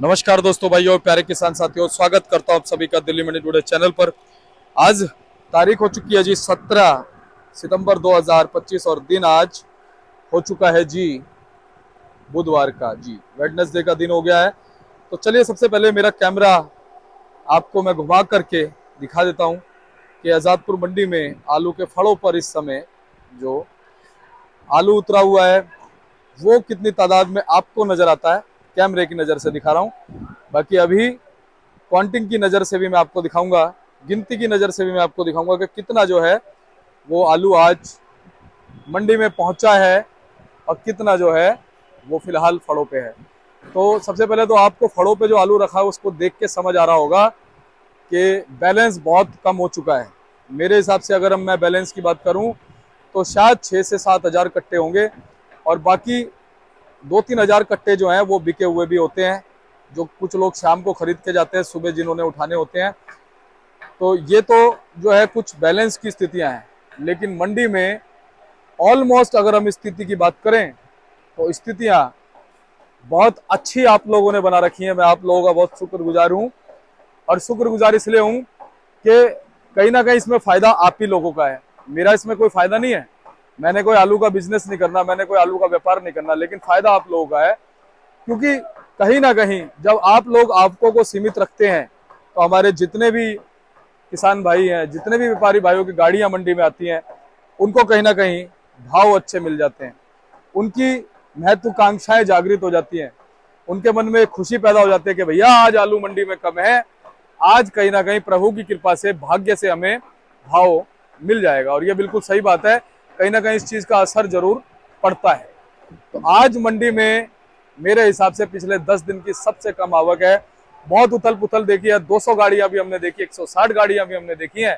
नमस्कार दोस्तों, भाइयों, प्यारे किसान साथियों, स्वागत करता हूं आप सभी का दिल्ली मंडी टुडे चैनल पर। आज तारीख हो चुकी है जी 17 सितंबर 2025 और दिन आज हो चुका है जी बुधवार का। जी वेडनेसडे का दिन हो गया है। तो चलिए सबसे पहले मेरा कैमरा आपको मैं घुमा करके दिखा देता हूं कि आजादपुर मंडी में आलू के फड़ों पर इस समय जो आलू उतरा हुआ है वो कितनी तादाद में आपको नजर आता है। कैमरे की नज़र से दिखा रहा हूँ। बाकी अभी काउंटिंग की नज़र से भी मैं आपको दिखाऊंगा, गिनती की नज़र से भी मैं आपको दिखाऊंगा कि कितना जो है वो आलू आज मंडी में पहुंचा है और कितना जो है वो फिलहाल फड़ों पे है। तो सबसे पहले तो आपको फड़ों पे जो आलू रखा है उसको देख के समझ आ रहा होगा कि बैलेंस बहुत कम हो चुका है। मेरे हिसाब से अगर मैं बैलेंस की बात करूं तो शायद 6 से 7 हज़ार कट्टे होंगे और बाकी 2-3 हज़ार कट्टे जो हैं वो बिके हुए भी होते हैं, जो कुछ लोग शाम को खरीद के जाते हैं, सुबह जिन्होंने उठाने होते हैं। तो ये तो जो है कुछ बैलेंस की स्थितियां हैं, लेकिन मंडी में ऑलमोस्ट अगर हम स्थिति की बात करें तो स्थितियां बहुत अच्छी आप लोगों ने बना रखी हैं। मैं आप लोगों का बहुत शुक्रगुजार हूं और शुक्रगुजार इसलिए हूं कि कहीं ना कहीं इसमें फायदा आप ही लोगों का है। मेरा इसमें कोई फायदा नहीं है, मैंने कोई आलू का बिजनेस नहीं करना, मैंने कोई आलू का व्यापार नहीं करना, लेकिन फायदा आप लोगों का है। क्योंकि कहीं ना कहीं जब आप लोग आपको को सीमित रखते हैं तो हमारे जितने भी किसान भाई हैं, जितने भी व्यापारी भाइयों की गाड़ियां मंडी में आती हैं, उनको कहीं ना कहीं भाव अच्छे मिल जाते हैं, उनकी महत्वाकांक्षाएं जागृत हो जाती हैं, उनके मन में खुशी पैदा हो जाती है कि भैया आज आलू मंडी में कम है, आज कहीं ना कहीं प्रभु की कृपा से, भाग्य से हमें भाव मिल जाएगा। और ये बिल्कुल सही बात है, कहीं ना कहीं इस चीज का असर जरूर पड़ता है। तो आज मंडी में मेरे हिसाब से पिछले 10 दिन की सबसे कम आवक है। बहुत उथल पुथल देखी है, 200 गाड़ियां भी हमने देखी, 160 गाड़ियां भी हमने देखी हैं,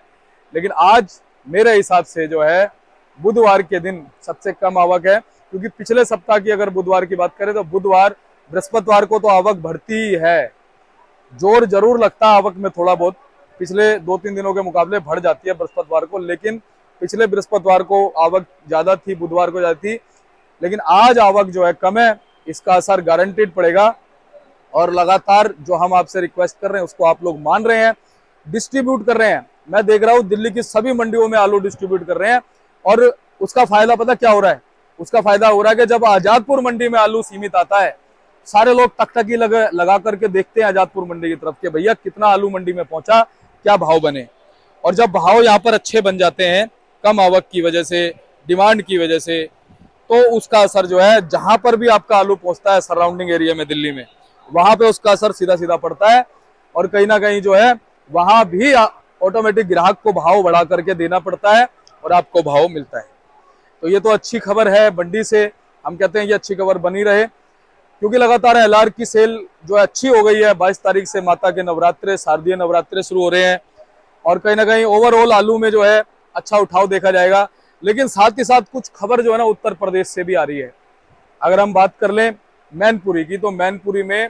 लेकिन आज मेरे हिसाब से जो है बुधवार के दिन सबसे कम आवक है। क्योंकि पिछले सप्ताह की अगर बुधवार की बात करें तो बुधवार बृहस्पतिवार को तो आवक बढ़ती ही है, जोर जरूर लगता है आवक में थोड़ा बहुत, पिछले 2-3 दिनों के मुकाबले बढ़ जाती है बृहस्पतिवार को, लेकिन पिछले बृहस्पतिवार को आवक ज्यादा थी, बुधवार को ज्यादा थी, लेकिन आज आवक जो है कम है। इसका असर गारंटेड पड़ेगा और लगातार जो हम आपसे रिक्वेस्ट कर रहे हैं उसको आप लोग मान रहे हैं, डिस्ट्रीब्यूट कर रहे हैं। मैं देख रहा हूं दिल्ली की सभी मंडियों में आलू डिस्ट्रीब्यूट कर रहे हैं और उसका फायदा पता क्या हो रहा है? उसका फायदा हो रहा है कि जब आजादपुर मंडी में आलू सीमित आता है, सारे लोग टकटकी लगा करके देखते हैं आजादपुर मंडी की तरफ के भैया कितना आलू मंडी में पहुंचा, क्या भाव बने। और जब भाव यहाँ पर अच्छे बन जाते हैं कम आवक की वजह से, डिमांड की वजह से, तो उसका असर जो है जहां पर भी आपका आलू पहुंचता है सराउंडिंग एरिया में दिल्ली में, वहां पे उसका असर सीधा सीधा पड़ता है और कहीं ना कहीं जो है वहां भी ऑटोमेटिक ग्राहक को भाव बढ़ा करके देना पड़ता है और आपको भाव मिलता है। तो ये तो अच्छी खबर है मंडी से, हम कहते हैं ये अच्छी खबर बनी रहे, क्योंकि लगातार एलआर की सेल जो है अच्छी हो गई है। 22 तारीख से माता के नवरात्रे, शारदीय नवरात्रे शुरू हो रहे हैं और कहीं ना कहीं ओवरऑल आलू में जो है अच्छा उठाव देखा जाएगा। लेकिन साथ ही साथ कुछ खबर जो है ना उत्तर प्रदेश से भी आ रही है। अगर हम बात कर लें मैनपुरी की, तो मैनपुरी में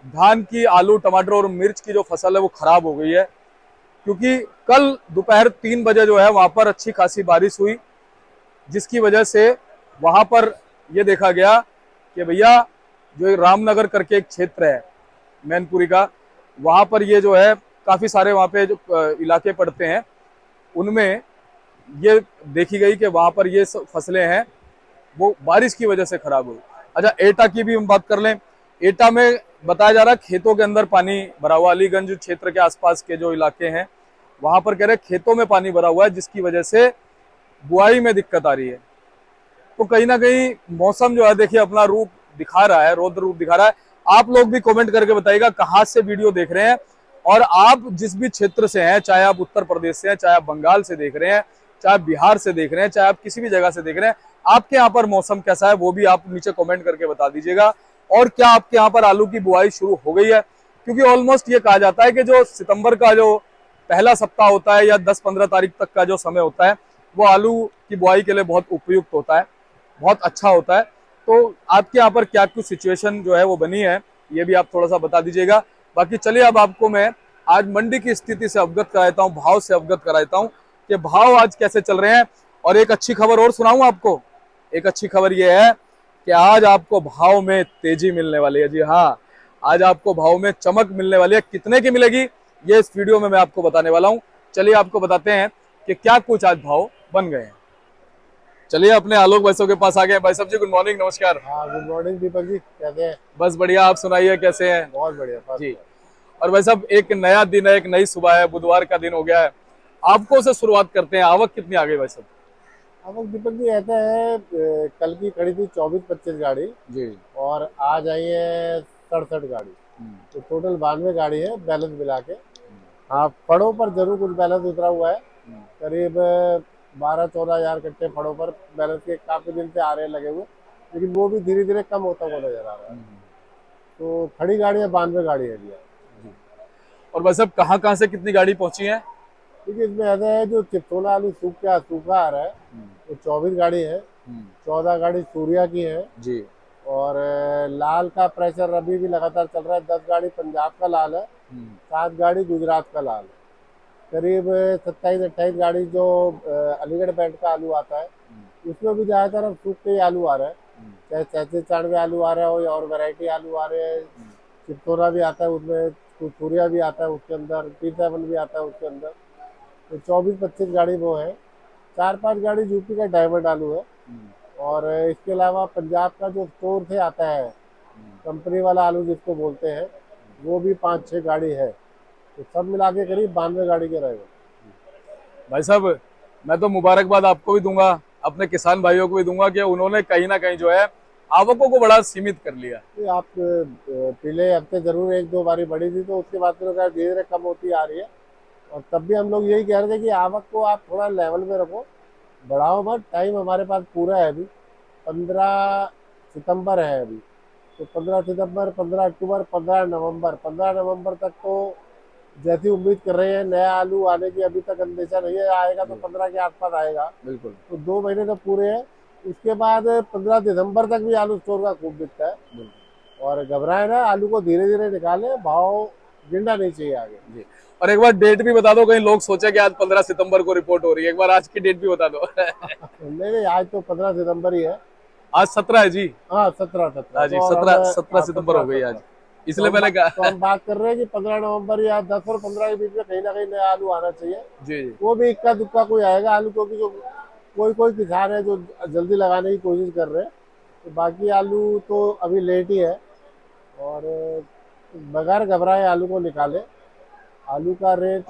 धान की, आलू, टमाटर और मिर्च की जो फसल है वो खराब हो गई है, क्योंकि कल दोपहर 3 बजे जो है वहां पर अच्छी खासी बारिश हुई, जिसकी वजह से वहां पर यह देखा गया कि भैया जो रामनगर करके एक क्षेत्र है मैनपुरी का, वहां पर ये जो है काफी सारे वहां पे जो इलाके पड़ते हैं उनमें ये देखी गई कि वहां पर ये फसलें हैं वो बारिश की वजह से खराब हुई। अच्छा, एटा की भी हम बात कर लें, एटा में बताया जा रहा है खेतों के अंदर पानी भरा हुआ, अलीगंज क्षेत्र के आसपास के जो इलाके हैं वहां पर कह रहे खेतों में पानी भरा हुआ है, जिसकी वजह से बुआई में दिक्कत आ रही है। तो कहीं ना कहीं मौसम जो है देखिए अपना रूप दिखा रहा है, रौद्र रूप दिखा रहा है। आप लोग भी कमेंट करके बताइएगा कहाँ से वीडियो देख रहे हैं और आप जिस भी क्षेत्र से हैं, चाहे आप उत्तर प्रदेश से हैं, चाहे आप बंगाल से देख रहे हैं, चाहे आप बिहार से देख रहे हैं, चाहे आप किसी भी जगह से देख रहे हैं, आपके यहाँ पर मौसम कैसा है वो भी आप नीचे कमेंट करके बता दीजिएगा। और क्या आपके यहाँ पर आलू की बुआई शुरू हो गई है? क्योंकि ऑलमोस्ट ये कहा जाता है कि जो सितंबर का जो पहला सप्ताह होता है या 10-15 तारीख तक का जो समय होता है वो आलू की बुआई के लिए बहुत उपयुक्त होता है, बहुत अच्छा होता है। तो आपके यहाँ पर क्या कुछ सिचुएशन जो है वो बनी है, ये भी आप थोड़ा सा बता दीजिएगा। बाकी चलिए अब आपको मैं आज मंडी की स्थिति से अवगत कराता हूँ, भाव से अवगत कराता हूँ कि भाव आज कैसे चल रहे हैं। और एक अच्छी खबर और सुनाऊं आपको, एक अच्छी खबर ये है कि आज आपको भाव में तेजी मिलने वाली है। जी हाँ, आज आपको भाव में चमक मिलने वाली है। कितने की मिलेगी ये इस वीडियो में मैं आपको बताने वाला हूँ। चलिए आपको बताते हैं कि क्या कुछ आज भाव बन गए हैं। चलिए अपने आलोक भाई साहब के पास आ गए। भाई साहब जी गुड मॉर्निंग, नमस्कार। हाँ, गुड मॉर्निंग दीपक जी, कैसे हैं? बस बढ़िया, आप सुनाइए कैसे हैं? बहुत बढ़िया, फर्स्ट जी। क्लास। और भाई साहब एक नया दिन है, एक नई सुबह है, बुधवार का दिन हो गया है। आपको से शुरुआत करते हैं। आवक कितनी आ गई भाई साहब? अब दीपक जी ऐसा है, कल की खड़ी थी 24-25 गाड़ी जी। और आज आई है 67 गाड़ी। हम्म, तो टोटल 92 गाड़ी है बैलेंस मिला के। हाँ, फड़ों पर जरूर कुछ बैलेंस उतरा हुआ है। हम्म, करीब 12-14 हजार कट्टे फड़ों पर बैलेंस के काफी दिन से आ रहे हैं लगे हुए, लेकिन वो भी धीरे धीरे कम होता हुआ नजर आ रहा है। हम्म, तो खड़ी गाड़ियाँ 92 गाड़ी है भैया। जी। और भाई साहब कहाँ से कितनी गाड़ी पहुंची है? देखिए, इसमें ऐसा है, जो चिप्सोना आलू सूखा आ रहा है हम्म, वो 24 गाड़ी है। हम्म, 14 गाड़ी सूर्या की है। जी। और लाल का प्रेशर अभी भी लगातार चल रहा है। 10 गाड़ी पंजाब का लाल है, हम्म, 7 गाड़ी गुजरात का लाल है। करीब 27-28 गाड़ी जो अलीगढ़ बैंड का आलू आता है, हम्म, उसमें भी ज़्यादातर अब सूख के ही आलू आ रहा है। हम्म, चाहे 37-94 आलू आ रहा हो या और वैरायटी आलू आ रहे हैं। हम्म, चित्तौरा भी आता है उसमें, कुछ सूर्या भी आता है उसके अंदर, T7 भी आता है उसके अंदर। तो 24-25 गाड़ी वो है। 4-5 गाड़ी यूपी का डायमंड आलू है। हम्म, और इसके अलावा पंजाब का जो स्टोर से आता है, हम्म। कंपनी वाला आलू जिसको बोलते हैं, वो भी 5-6 गाड़ी है। तो सब मिला के करीब 92 गाड़ी के रहेगा। भाई साहब मैं तो मुबारकबाद आपको भी दूंगा, अपने किसान भाइयों को भी दूंगा कि उन्होंने कहीं ना कहीं जो है आवकों को बड़ा सीमित कर लिया। ये आप पिछले हफ्ते जरूर 1-2 बारी बढ़ी थी, तो उसके बाद फिर धीरे धीरे कम होती आ रही है। और तब भी हम लोग यही कह रहे थे कि आवक को आप थोड़ा लेवल में रखो, बढ़ाओ मत। टाइम हमारे पास पूरा है अभी, 15 सितंबर है अभी। तो 15 सितंबर, 15 अक्टूबर, 15 नवंबर, 15 नवंबर तक तो जैसी उम्मीद कर रहे हैं नया आलू आने की अभी तक अंदेशा नहीं है। आएगा तो जी 15 के आसपास आएगा। बिल्कुल। तो 2 महीने तो पूरे हैं। उसके बाद 15 दिसंबर तक भी आलू स्टोर का खूब बिकता है। बिल्कुल। और घबराए ना, आलू को धीरे धीरे निकाले, भाव गिरना नहीं चाहिए आगे। जी। और एक बार डेट भी बता दो, कहीं लोग सोचे कि आज 15 सितंबर को रिपोर्ट हो रही है। एक बार आज की डेट भी बता दो। नहीं नहीं, आज तो 15 सितंबर ही है। आज 17 है जी। हाँ, 17 हाँ तो जी, और हम 17 सितंबर हो गई आज। 17। इसलिए मैंने तो कहा। हम बात कर रहे हैं कि 15 नवंबर या 10 और 15 के बीच में कहीं ना कहीं नया आलू आना चाहिए। जी जी। वो भी इक्का दुक्का कोई आएगा आलू, क्योंकि जो कोई कोई किसान है जो जल्दी लगाने की कोशिश कर रहे हैं। तो बाकी आलू तो अभी लेट ही है। और बगैर घबराए आलू को निकाले। आलू का रेट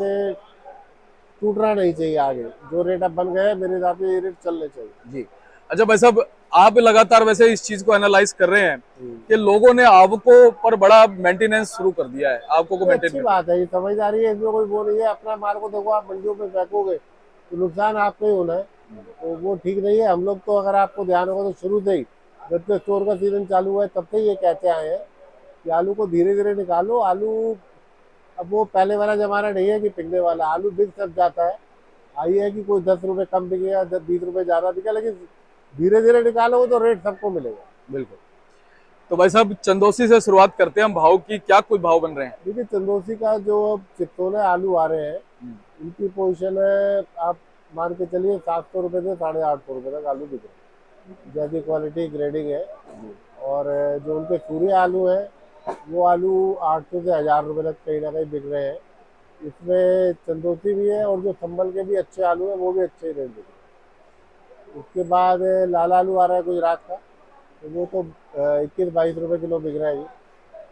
टूटना नहीं चाहिए आगे। जो रेट अब बन गए हैं, मेरे हिसाब से ये रेट चलने चाहिए। जी। अच्छा भाई साहब, आप लगातार वैसे इस चीज को एनालाइज कर रहे हैं हम्म। कि लोगों ने आवकों पर बड़ा मेंटेनेंस शुरू कर दिया है, आवकों को ये मेंटेन अच्छी करने। बात है, ये समझदारी है, इसमें कोई वो नहीं है। अपना माल को देखो, आप मंडियों में फेंकोगे तो नुकसान आपको ही होना है। तो वो ठीक नहीं है। हम लोग तो, अगर आपको ध्यान होगा, तो शुरू से ही जब से स्टोर का सीजन चालू हुआ है तब से ये कहते आए हैं कि आलू को धीरे धीरे निकालो। आलू अब वो पहले वाला जमाना नहीं है कि पिघने वाला आलू बिक सब जाता है। आई है कि कोई 10 रुपए कम बिकेगा, 20 रुपए ज्यादा बिकेगा, लेकिन धीरे धीरे निकालोगे तो रेट सबको मिलेगा। बिल्कुल। तो भाई साहब चंदौसी से शुरुआत करते हैं हम भाव की। क्या कुछ भाव बन रहे हैं? देखिए, चंदोसी का जो चिप्सोने आलू आ रहे हैं, इनकी पोजीशन है, आप मान के चलिए 700 रुपये से 850 रुपये तक आलू बिक रहे हैं, जैसी क्वालिटी ग्रेडिंग है। और जो उनके सूर्य आलू है, वो आलू 800 से 1000 रुपये तक कहीं ना कहीं बिक रहे हैं। इसमें चंदोसी भी है, और जो संभल के भी अच्छे आलू हैं वो भी अच्छे रेट बिक रहे हैं। उसके बाद लाल आलू आ रहा है गुजरात का, तो वो तो 21-22 रुपये किलो बिक रहा है जी।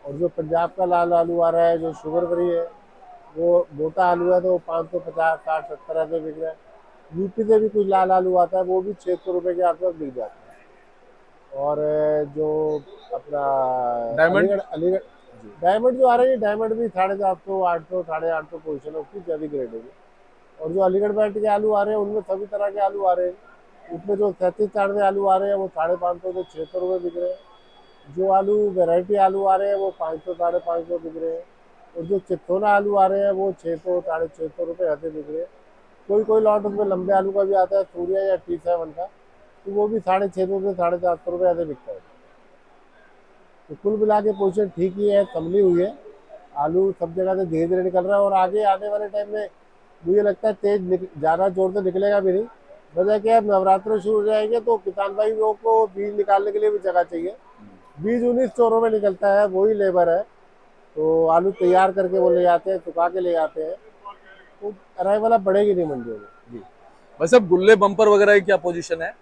और जो पंजाब का लाल आलू आ रहा है, जो शुगर फ्री है, वो मोटा आलू है, तो 550, 60, 70 ऐसे बिक रहा है। यूपी से भी कुछ लाल आलू आता है, वो भी 600 रुपये के आसपास बिक जाता है। और जो अपना डायमंड। अलीगढ़ अलीगढ़ डायमंड जो आ रही है, डायमंड भी 750, 800, 850 पोजिशन है उसकी, जैसी ग्रेड है। और जो अलीगढ़ बैट के आलू आ रहे हैं, उनमें सभी तरह के आलू आ रहे हैं। उसमें जो 37-94 आलू आ रहे हैं, वो 550 से 600 रुपये बिक रहे हैं। जो आलू वैरायटी आलू आ रहे हैं, वो 500, 550 बिक रहे हैं। और जो चित्तोना आलू आ रहे हैं, वो 600, 650 रुपये ऐसे बिक रहे हैं। कोई कोई लॉट उसमें लंबे आलू का भी आता है, सूर्या या T7 का, तो वो भी 650 से 450 रुपये ऐसे बिकता है। तो कुल मिला के पोजीशन ठीक ही है, संभली हुई है। आलू सब जगह से धीरे धीरे निकल रहा है, और आगे आने वाले टाइम में मुझे लगता है ज़्यादा जोर से निकलेगा भी नहीं। वजह क्या है, नवरात्र शुरू हो जाएंगे तो किसान भाइयों को बीज निकालने के लिए भी जगह चाहिए। बीज उन्हीं स्टोरों में निकलता है, वही लेबर है। तो आलू तैयार करके वो ले जाते हैं, सुखा के ले जाते हैं, तो अराइवल अब बढ़ेगी नहीं मंडियों में। जी। भाई साहब गुल्ले बम्पर वगैरह की क्या पोजीशन है?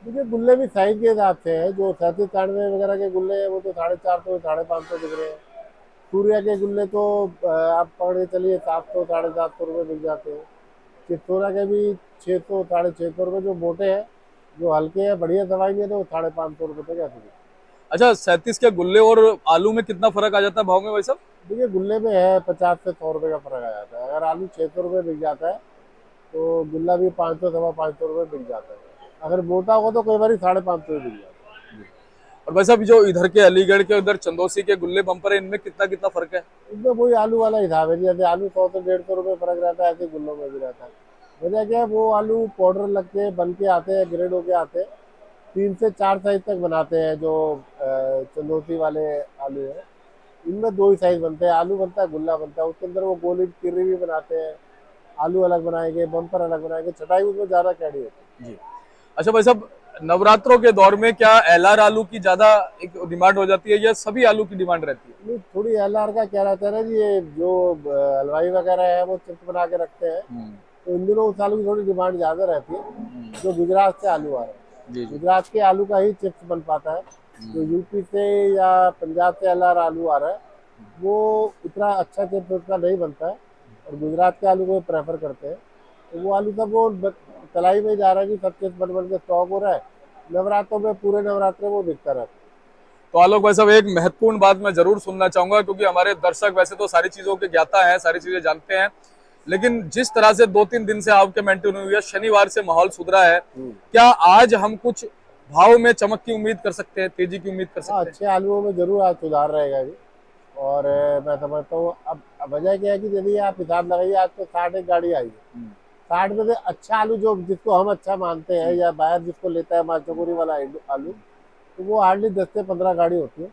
देखिए गुल्ले भी साइज के हिसाब से है, जो 37-93 वगैरह के गुल्ले हैं वो तो 450 550 बिक रहे हैं। सूर्या के गुल्ले तो आप पकड़ के चलिए 700 750 रुपये बिक जाते हैं। चित्तौरा के भी 600 650 रुपये जो मोटे हैं, जो हल्के हैं बढ़िया दवाई नहीं है तो 550 रुपये तक ऐसे बिकते हैं। अच्छा, 37 के गुल्ले और आलू में कितना फर्क आ जाता है भाव में भाई साहब? देखिए गुल्ले में है 50 से 100 रुपये का फर्क आ जाता है। अगर आलू 600 रुपये बिक जाता है तो गुल्ला भी 500 550 रुपये बिक जाता है। अगर मोटा हो तो कई बार 550 बिक जाता है। और भाई साहब जो इधर के अलीगढ़ के उधर चंदौसी के गुल्ले बम्पर है, इनमें कितना कितना फर्क है? इसमें वही आलू वाला हिसाब है, जैसे आलू 100 से 150 रुपये फर्क रहता है, ऐसे गुल्लों में भी रहता है। वजह क्या है, वो आलू पाउडर लग के बन के आते हैं, ग्रेड होके आते हैं, 3 से 4 साइज तक बनाते हैं। जो चंदौसी वाले आलू है, इनमें 2 ही साइज बनते हैं, आलू बनता है, गुल्ला बनता है। उसके अंदर वो गोली किर्री भी बनाते हैं, आलू अलग बनाएंगे, बम्पर अलग बनाएंगे, छटाई उसमें ज्यादा कैडी होती जी। अच्छा भाई साहब, नवरात्रों के दौर में क्या एलआर आलू की ज्यादा एक डिमांड हो जाती है या सभी आलू की डिमांड रहती है? है। नहीं, थोड़ी एलआर का क्या रहता है ना जी, ये जो हलवाई वगैरह है वो चिप्स बना के रखते हैं, तो इन दिनों उस आलू की थोड़ी डिमांड ज्यादा रहती है। जो गुजरात से आलू आ रहे हैं, जी जी। गुजरात के आलू का ही चिप्स बन पाता है। जो यूपी से या पंजाब से एलआर आलू आ रहा है, वो इतना अच्छा चिप्स उसका नहीं बनता है, और गुजरात के आलू को प्रेफर करते हैं। तो वो आलू सब वो तलाई में जा रहा है कि सब चिप्स बन बन के स्टॉक हो रहा है, नवरात्रों में पूरे नवरात्रे वो बिकता रहता है। तो आलोक भाई साहब, एक महत्वपूर्ण बात मैं जरूर सुनना चाहूंगा, क्योंकि हमारे दर्शक वैसे तो सारी चीजों के ज्ञाता हैं, सारी चीजें जानते हैं, लेकिन जिस तरह से 2-3 दिन से आपके मेंटेन हुई है, शनिवार से माहौल सुधरा है, क्या आज हम कुछ भाव में चमक की उम्मीद कर सकते हैं, तेजी की उम्मीद कर हाँ, सकते अच्छे आलूओं में जरूर आज सुधार रहेगा जी। और मैं समझता हूँ अब वजह क्या है कि यदि आप हिसाब लगाइए, आज तो 60 एक गाड़ी आई है, हैं? 60 में से अच्छा आलू जो जिसको हम अच्छा मानते हैं या बाहर जिसको लेता है माचकोरी वाला आलू, तो वो हार्डली 10 से 15 गाड़ी होती है।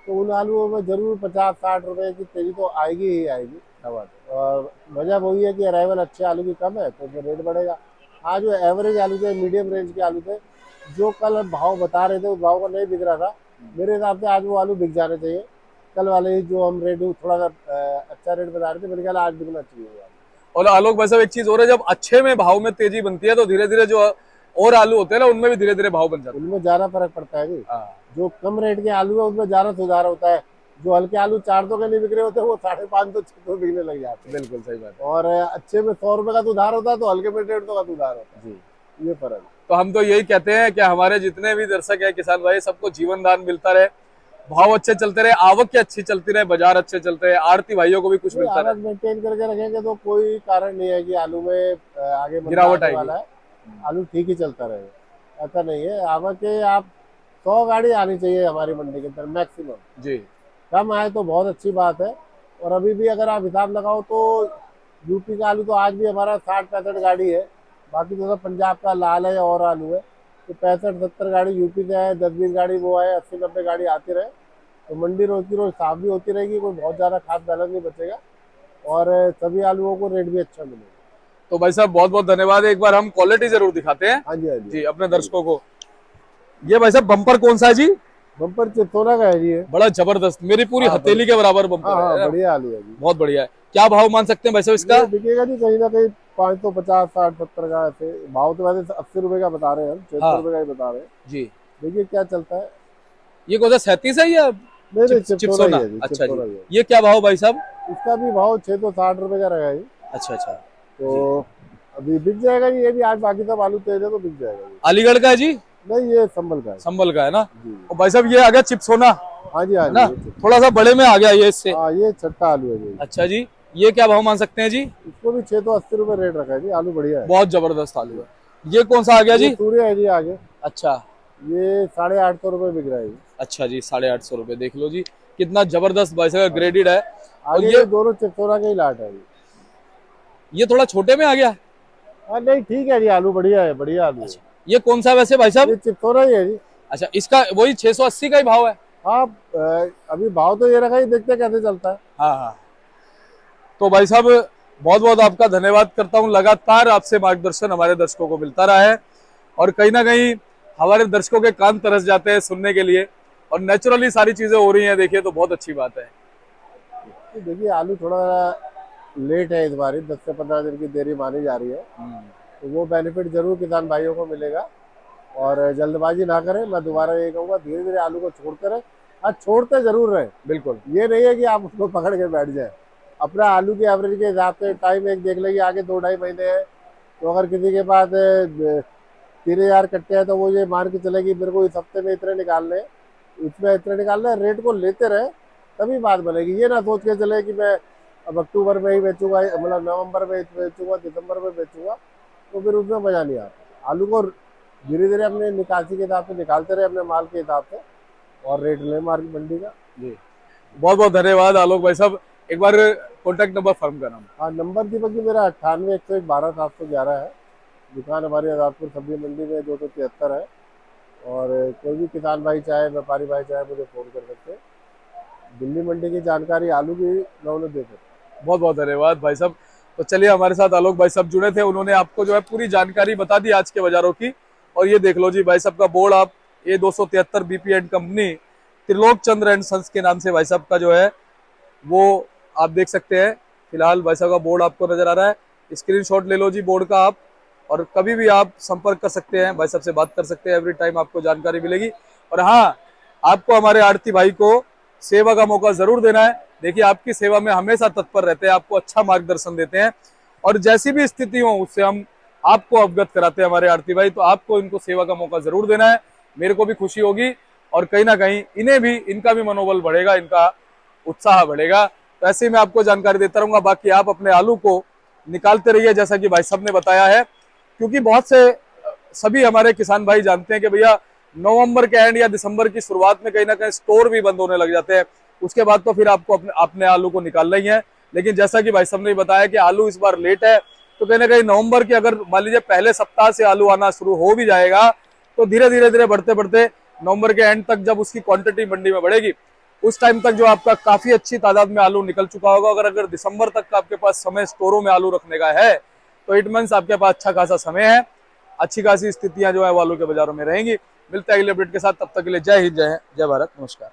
तो उन आलूओं में जरूर 50-60 रुपए की तेजी तो आएगी ही आएगी। क्या बात है। और वजह वही है कि अराइवल अच्छे आलू की कम है, तो फिर रेट बढ़ेगा। आज जो एवरेज आलू थे, मीडियम रेंज के आलू थे, जो कल भाव बता रहे थे उस भाव का नहीं बिक रहा था, मेरे हिसाब से आज वो आलू बिक जाने चाहिए। कल वाले ही जो हम रेट थोड़ा सा अच्छा रेट बता रहे थे, मेरे ख्याल आज बिकना चाहिए वो आलू। और आलोक भाई साहब, एक चीज और है, जब अच्छे में भाव में तेजी बनती है तो धीरे धीरे जो और आलू होते हैं ना, उनमें भी धीरे धीरे भाव बन जाते उनमें ज्यादा फर्क पड़ता है जी। हैं। जो कम रेट के आलू है उसमें ज्यादा सुधार होता है। जो हल्के आलू 400 के नहीं बिक रहे होते, वो 550-600 बिकने लग जाते हैं। बिल्कुल सही बात है। और अच्छे में 100 रुपए का सुधार होता है, तो हल्के में 150 का सुधार होता जी। है। ये फर्क है। तो हम तो यही कहते हैं कि हमारे जितने भी दर्शक हैं, किसान भाई, सबको जीवन दान मिलता रहे, भाव अच्छे चलते रहे, आवक की अच्छी चलती रहे, बाजार अच्छे चलते रहे, आड़ती भाइयों को भी कुछ ये मिलता आवक रहे। मेंटेन करके रखेंगे तो कोई कारण नहीं है कि आलू में आगे मंदा गिरावट आने आएगी। वाला है। आलू ठीक ही चलता रहेगा, ऐसा नहीं है। आवक के आप 100 गाड़ी आनी चाहिए हमारी मंडी के अंदर मैक्सिमम। जी। कम आए तो बहुत अच्छी बात है। और अभी भी अगर आप हिसाब लगाओ तो यूपी का आलू तो आज भी हमारा 60-65 गाड़ी है। बाकी तो सब पंजाब का लाल है और आलू है। तो 65-70 गाड़ी यूपी से आए, 10-20 गाड़ी वो आए, 80-90 गाड़ी आती रहे, तो मंडी रोज की रोज साफ भी होती रहेगी, कोई बहुत ज़्यादा खास बैलेंस नहीं बचेगा, और सभी आलूओं को रेट भी अच्छा मिलेगा। तो भाई साहब बहुत बहुत धन्यवाद। एक बार हम क्वालिटी जरूर दिखाते हैं हाँ जी, हाँ जी, जी अपने दर्शकों को। ये भाई साहब बम्पर कौन सा है जी? बम्पर चित्तौरा का है जी ये। बड़ा जबरदस्त, मेरी पूरी हाँ, हथेली के बराबर हाँ बम्पर हाँ, है। बढ़िया आलू है जी। बहुत बढ़िया है। क्या भाव मान सकते हैं भाई साहब इसका? ये बिकेगा जी कहीं ना कहीं 550, 60, 70 का ऐसे भाव। तो वैसे 80 रुपए का बता रहे हैं हम, 76 हाँ। रुपए का ही बता रहे हैं। जी। देखिए क्या चलता है। ये कौन सा 37 है या नहीं नहीं, चिप्सोना चिप्सोना? ही है जी, अच्छा चिप्सोना ही जी। है। ये क्या भाव भाई साहब? इसका भी भाव 660 रुपए का रहेगा जी। अच्छा अच्छा। तो अभी बिक जाएगा जी ये भी आज। बाकी सब आलू तेज है तो बिक जाएगा जी। अलीगढ़ का है जी? नहीं, ये संभल का है संभल का है ना? जी। और भाई साहब ये आ गया चिप्सोना, हाँ जी, हाँ है जी, ना? थोड़ा सा बड़े में आ गया ये इससे। हाँ, ये छट्टा आलू है जी। अच्छा जी। ये क्या भाव मान सकते हैं जी? इसको भी 680 रुपए रेट रखा है जी। आलू बढ़िया है। बहुत जबरदस्त आलू है। ये कौन सा आ गया ये जी? सूर्य है जी आगे। अच्छा ये 850 रुपए बिक रहा है जी। अच्छा जी, 850 रुपए। देख लो जी कितना जबरदस्त भाई साहब ग्रेडेड है। और आगे ये दोनों चित्तौरा के ही लाट है जी। ये थोड़ा छोटे में आ गया। हाँ नहीं, ठीक है जी, आलू बढ़िया है, बढ़िया आलू है। ये कौन सा है वैसे भाई साहब? ये चित्तौरा ही है जी। अच्छा, इसका वही 680 का ही भाव है। हाँ, अभी भाव तो ये रखा ही, देखते कैसे चलता है। हाँ हाँ। तो भाई साहब बहुत बहुत आपका धन्यवाद करता हूँ। लगातार आपसे मार्गदर्शन हमारे दर्शकों को मिलता रहा है, और कहीं ना कहीं हमारे दर्शकों के कान तरस जाते हैं सुनने के लिए, और नेचुरली सारी चीजें हो रही हैं, देखिए तो बहुत अच्छी बात है। तो देखिए आलू थोड़ा लेट है इस बार, 10 से 15 दिन की देरी मानी जा रही है। तो वो बेनिफिट जरूर किसान भाइयों को मिलेगा। और जल्दबाजी ना करें, मैं दोबारा ये कहूँगा, धीरे धीरे आलू को छोड़ते रहे। हाँ, छोड़ते जरूर रहे, बिल्कुल। ये नहीं है कि आप उसको पकड़ के बैठ जाए। अपना आलू की एवरेज के हिसाब से टाइम एक देख लेंगे, आगे 2-2.5 महीने है। तो अगर किसी के पास 3,000 कट्टे हैं, तो वो ये मान के चले कि मेरे को इस हफ्ते में इतने निकालने हैं, इसमें इतने निकालने हैं, रेट को लेते रहे तभी बात बनेगी। ये ना सोच के चले कि मैं अब अक्टूबर में ही बेचूंगा, मतलब नवंबर में बेचूंगा, दिसंबर में बेचूंगा, तो फिर उसमें मजा नहीं आता। आलू को धीरे धीरे अपने निकासी के हिसाब से निकालते रहे, अपने माल के हिसाब से, और रेट ले मार्केट मंडी का। जी, बहुत बहुत धन्यवाद आलोक भाई साहब। एक बार कॉन्टैक्ट नंबर फर्म का नाम। हाँ, नंबर दीपक जी मेरा 98-101-12-711 है। दुकान हमारी आजादपुर सब्जी मंडी में 273 है। और कोई भी किसान भाई चाहे, व्यापारी भाई चाहे, मुझे फ़ोन कर सकते हैं। दिल्ली मंडी की जानकारी आलू की मैं उन्हें दे सकता हूँ। बहुत बहुत धन्यवाद भाई साहब। तो चलिए, हमारे साथ आलोक भाई साहब जुड़े थे, उन्होंने आपको जो है पूरी जानकारी बता दी आज के बाजारों की। और ये देख लो जी, भाई साहब का बोर्ड आप A273 BP and company Trilok Chandra and sons के नाम से भाई साहब का जो है वो आप देख सकते हैं। फिलहाल भाई साहब का बोर्ड आपको नजर आ रहा है, स्क्रीनशॉट ले लो जी बोर्ड का आप। और कभी भी आप संपर्क कर सकते हैं, भाई साहब से बात कर सकते हैं, एवरी टाइम आपको जानकारी मिलेगी। और हाँ, आपको हमारे आड़ती भाई को सेवा का मौका जरूर देना है। देखिए, आपकी सेवा में हमेशा तत्पर रहते हैं, आपको अच्छा मार्गदर्शन देते हैं, और जैसी भी स्थिति हो उससे हम आपको अवगत कराते हैं हमारे आड़ती भाई। तो आपको इनको सेवा का मौका जरूर देना है, मेरे को भी खुशी होगी, और कहीं ना कहीं इन्हें भी, इनका भी मनोबल बढ़ेगा, इनका उत्साह बढ़ेगा। तो ऐसे ही मैं आपको जानकारी देता रहूंगा। बाकी आप अपने आलू को निकालते रहिए, जैसा कि भाई साहब ने बताया है, क्योंकि बहुत से सभी हमारे किसान भाई जानते हैं कि भैया नवंबर के एंड या दिसंबर की शुरुआत में कहीं ना कहीं स्टोर भी बंद होने लग जाते हैं। उसके बाद तो फिर आपको अपने आलू को निकालना ही है। लेकिन जैसा कि भाई साहब ने बताया कि आलू इस बार लेट है, तो कहीं ना कहीं नवंबर के, अगर मान लीजिए पहले सप्ताह से आलू आना शुरू हो भी जाएगा, तो धीरे धीरे धीरे बढ़ते बढ़ते नवंबर के एंड तक जब उसकी क्वांटिटी मंडी में बढ़ेगी, उस टाइम तक जो आपका काफी अच्छी तादाद में आलू निकल चुका होगा। अगर दिसंबर तक का आपके पास समय स्टोरों में आलू रखने का है, तो इट मींस आपके पास अच्छा खासा समय है, अच्छी खासी स्थितियां जो है वो आलू के बाजारों में रहेंगी। मिलते हैं अगले अपडेट के साथ, तब तक के लिए जय हिंद, जय भारत, नमस्कार।